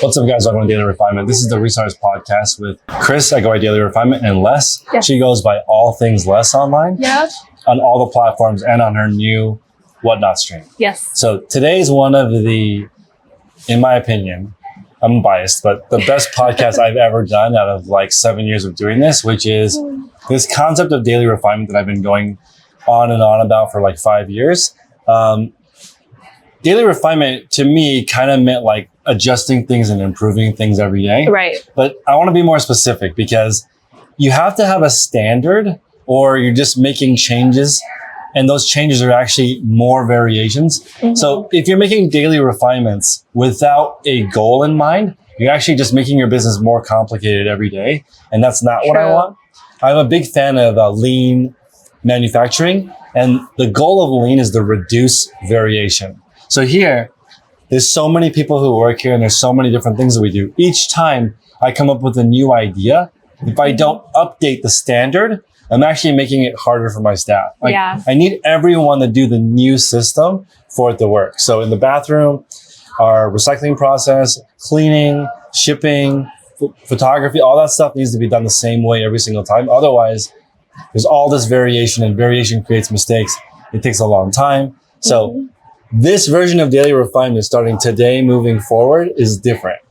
What's up, guys? Welcome to Daily Refinement. This is the Resellers podcast with Chris. I go by Daily Refinement, and Les. Yes. She goes by all things Les online. Yep. On all the platforms and on her new Whatnot stream. Yes. So today's one of the, in my opinion, I'm biased, but the best podcast I've ever done out of like 7 years of doing this, which is this concept of daily refinement that I've been going on and on about for like 5 years. Daily refinement to me kind of meant like adjusting things and improving things every day. Right. But I want to be more specific because you have to have a standard or you're just making changes and those changes are actually more variations. Mm-hmm. So if you're making daily refinements without a goal in mind, you're actually just making your business more complicated every day. And that's not what I want. I'm a big fan of lean manufacturing. And the goal of lean is to reduce variation. So here, there's so many people who work here and there's so many different things that we do. Each time I come up with a new idea, if I don't update the standard, I'm actually making it harder for my staff. Like, I need everyone to do the new system for it to work. So in the bathroom, our recycling process, cleaning, shipping, photography, all that stuff needs to be done the same way every single time. Otherwise, there's all this variation and variation creates mistakes. It takes a long time. So this version of daily refinement starting today moving forward is different.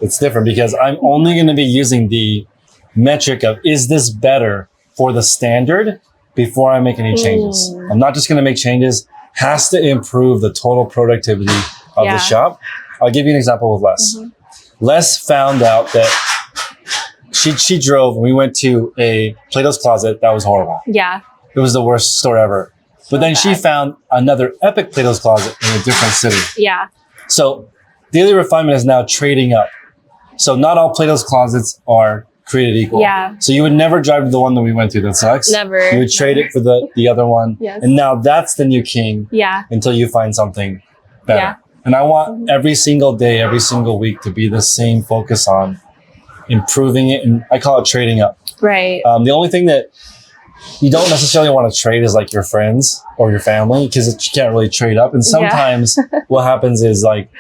It's different because I'm only going to be using the metric of, is this better for the standard before I make any changes? I'm not just going to make changes, has to improve the total productivity of the shop. I'll give you an example with Les. Les found out that she drove and we went to a Plato's Closet that was horrible. Yeah. It was the worst store ever. But then she found another epic Plato's Closet in a different city. Yeah. So daily refinement is now trading up. So not all Plato's Closets are created equal. Yeah. So you would never drive to the one that we went to that sucks. Never. You would trade it for the other one. Yes. And now that's the new king. Yeah. Until you find something better. Yeah. And I want every single day, every single week to be the same focus on improving it. And I call it trading up. Right. The only thing that you don't necessarily want to trade is like your friends or your family because you can't really trade up. And sometimes what happens is like,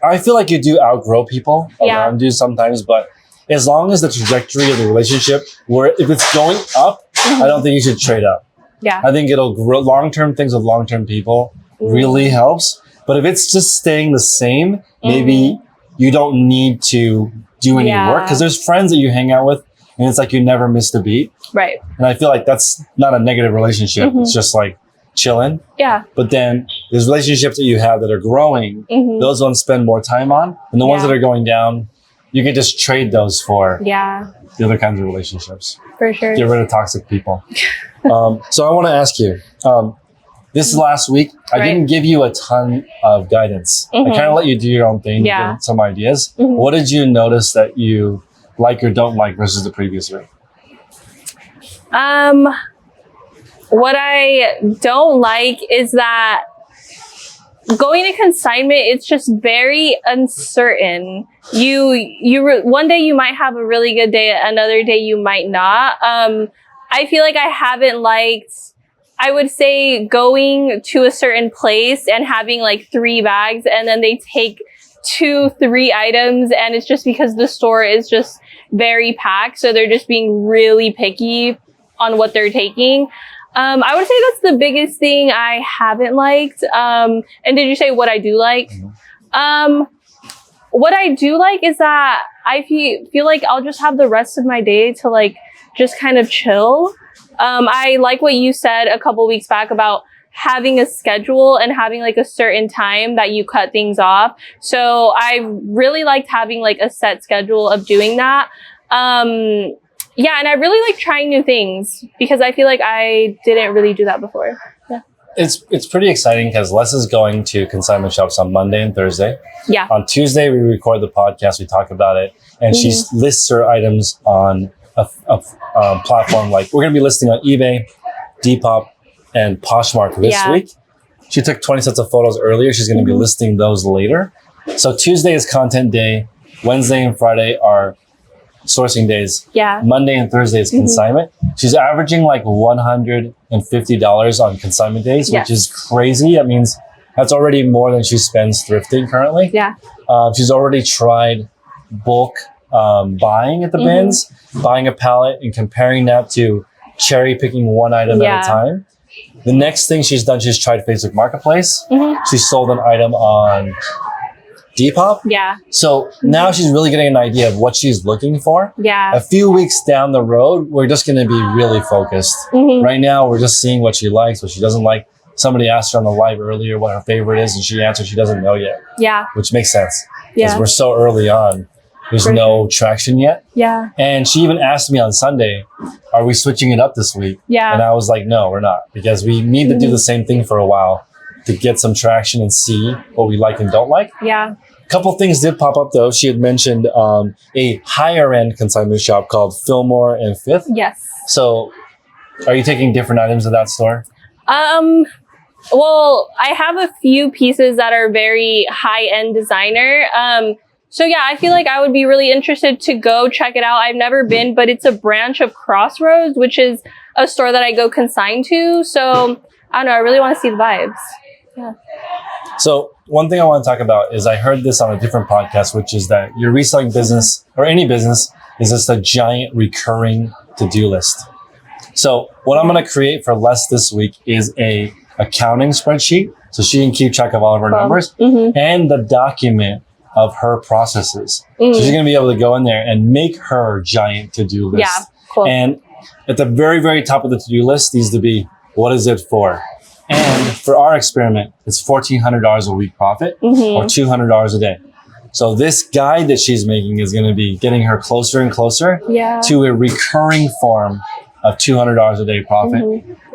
I feel like you do outgrow people around you sometimes, but as long as the trajectory of the relationship, where if it's going up, I don't think you should trade up. Yeah. I think it'll grow. Long-term things with long-term people really helps. But if it's just staying the same, maybe you don't need to do any work because there's friends that you hang out with and it's like you never missed a beat. Right. And I feel like that's not a negative relationship. It's just like chilling. Yeah. But then there's relationships that you have that are growing. Those ones spend more time on. And the ones that are going down, you can just trade those for the other kinds of relationships. For sure. Get rid of toxic people. So I want to ask you, this last week, I didn't give you a ton of guidance. I kind of let you do your own thing, give some ideas. What did you notice that you like or don't like versus the previous week? What I don't like is that going to consignment, it's just very uncertain. One day you might have a really good day, another day you might not. I feel like I haven't liked, I would say, going to a certain place and having like 3 bags and then they take 2-3 items and it's just because the store is just very packed. So they're just being really picky on what they're taking. I would say that's the biggest thing I haven't liked. And did you say what I do like? What I do like is that I feel like I'll just have the rest of my day to like just kind of chill. I like what you said a couple weeks back about having a schedule and having like a certain time that you cut things off. So I really liked having like a set schedule of doing that. Yeah, and I really like trying new things because I feel like I didn't really do that before. Yeah. It's pretty exciting because Les is going to consignment shops on Monday and Thursday. Yeah. On Tuesday, we record the podcast, we talk about it, and she lists her items on a platform like, we're going to be listing on eBay, Depop, and Poshmark this week. She took 20 sets of photos earlier. She's going to be listing those later. So Tuesday is content day. Wednesday and Friday are sourcing days. Yeah. Monday and Thursday is consignment. She's averaging like $150 on consignment days, which is crazy. That means that's already more than she spends thrifting currently. Yeah. She's already tried bulk buying at the bins, buying a pallet and comparing that to cherry picking one item at a time. The next thing she's done, she's tried Facebook Marketplace. She sold an item on Depop. Yeah. So now she's really getting an idea of what she's looking for. Yeah. A few weeks down the road, we're just going to be really focused. Right now, we're just seeing what she likes, what she doesn't like. Somebody asked her on the live earlier what her favorite is, and she answered she doesn't know yet. Yeah. Which makes sense. Because Yeah. we're so early on. There's no traction yet. Yeah. And she even asked me on Sunday, are we switching it up this week? Yeah. And I was like, no, we're not. Because we need to do the same thing for a while to get some traction and see what we like and don't like. Yeah. A couple things did pop up though. She had mentioned a higher end consignment shop called Fillmore and Fifth. Yes. So are you taking different items at that store? Well, I have a few pieces that are very high-end designer. So yeah, I feel like I would be really interested to go check it out. I've never been, but it's a branch of Crossroads, which is a store that I go consign to. So I don't know, I really want to see the vibes. Yeah. So one thing I want to talk about is I heard this on a different podcast, which is that your reselling business or any business is just a giant recurring to-do list. So what I'm going to create for Les this week is a accounting spreadsheet so she can keep track of all of her numbers and the document of her processes. So she's going to be able to go in there and make her giant to-do list. Yeah, cool. And at the very, very top of the to-do list needs to be, what is it for? And for our experiment, it's $1,400 a week profit or $200 a day. So this guide that she's making is going to be getting her closer and closer to a recurring form of $200 a day profit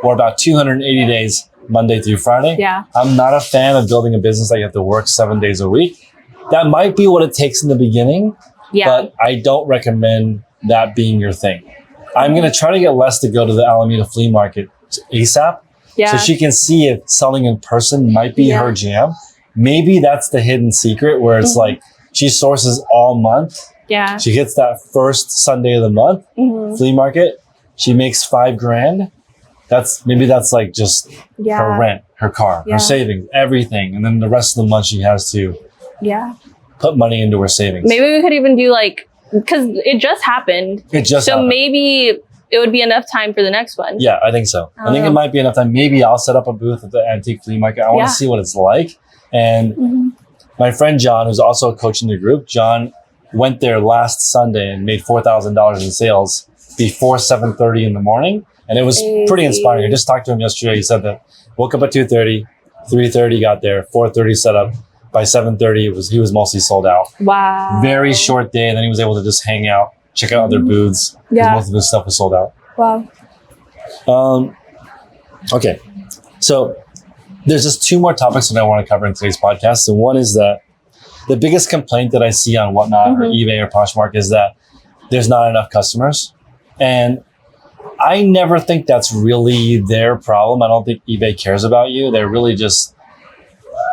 or about 280 days, Monday through Friday. Yeah. I'm not a fan of building a business that you have to work 7 days a week. That might be what it takes in the beginning, but I don't recommend that being your thing. I'm going to try to get Les to go to the Alameda Flea Market ASAP so she can see if selling in person might be her jam. Maybe that's the hidden secret where it's like she sources all month. Yeah. She hits that first Sunday of the month, flea market. She makes $5,000. That's like just her rent, her car, her savings, everything. And then the rest of the month she has to put money into her savings. Maybe we could even do like, because it just happened. So maybe it would be enough time for the next one. Yeah, I think so. I think it might be enough time. Maybe I'll set up a booth at the antique flea market. I want to see what it's like. And my friend John, who's also coaching the group, John went there last Sunday and made $4,000 in sales before 7:30 in the morning. And it was pretty inspiring. I just talked to him yesterday. He said that woke up at 2:30, 3:30 got there, 4:30 set up. By 7:30, he was mostly sold out. Wow. Very short day. And then he was able to just hang out, check out other booths. Yeah. Most of his stuff was sold out. Wow. Okay. So there's just two more topics that I want to cover in today's podcast. And one is that the biggest complaint that I see on Whatnot or eBay or Poshmark is that there's not enough customers. And I never think that's really their problem. I don't think eBay cares about you. They're really just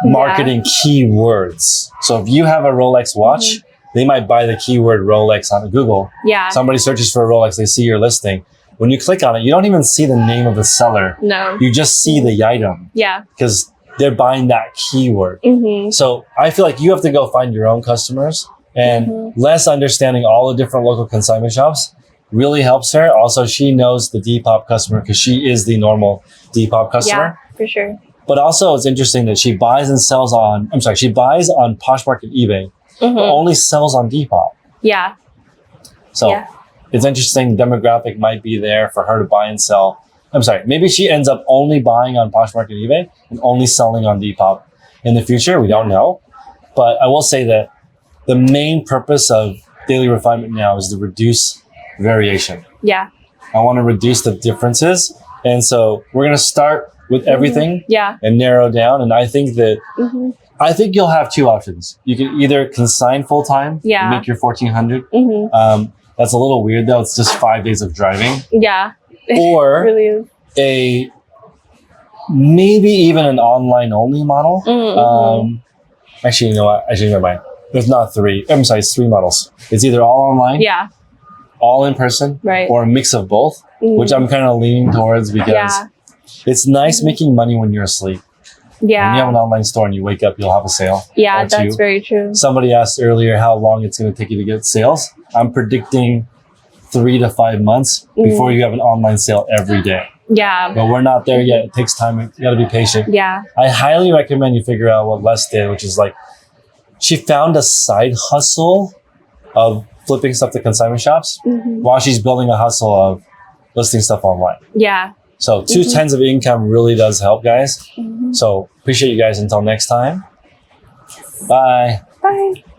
marketing keywords. So if you have a Rolex watch, they might buy the keyword Rolex on Google. Yeah. Somebody searches for a Rolex, they see your listing. When you click on it, you don't even see the name of the seller. No. You just see the item. Yeah. Because they're buying that keyword. So I feel like you have to go find your own customers, and less understanding all the different local consignment shops really helps her. Also, she knows the Depop customer because she is the normal Depop customer. Yeah, for sure. But also it's interesting that she buys and sells on, she buys on Poshmark and eBay, but only sells on Depop. Yeah. So it's interesting. Demographic might be there for her to buy and sell. Maybe she ends up only buying on Poshmark and eBay and only selling on Depop in the future. We don't know. But I will say that the main purpose of Daily Refinement now is to reduce variation. Yeah. I want to reduce the differences. And so we're going to start with everything and narrow down. And I think that I think you'll have two options. You can either consign full time and make your $1,400. That's a little weird though. It's just 5 days of driving. Yeah. Or really is. maybe even an online only model. Actually, you know what? Never mind. There's not three. It's 3 models. It's either all online, all in person, or a mix of both, which I'm kind of leaning towards because it's nice making money when you're asleep. Yeah. When you have an online store and you wake up, you'll have a sale. Yeah, or that's two. very true. Somebody asked earlier how long it's going to take you to get sales. I'm predicting 3 to 5 months before you have an online sale every day. Yeah. But we're not there yet. It takes time. You got to be patient. Yeah. I highly recommend you figure out what Les did, which is like she found a side hustle of flipping stuff to consignment shops while she's building a hustle of listing stuff online. Yeah. So 2 tens of income really does help, guys. So appreciate you guys. Until next time. Bye. Bye.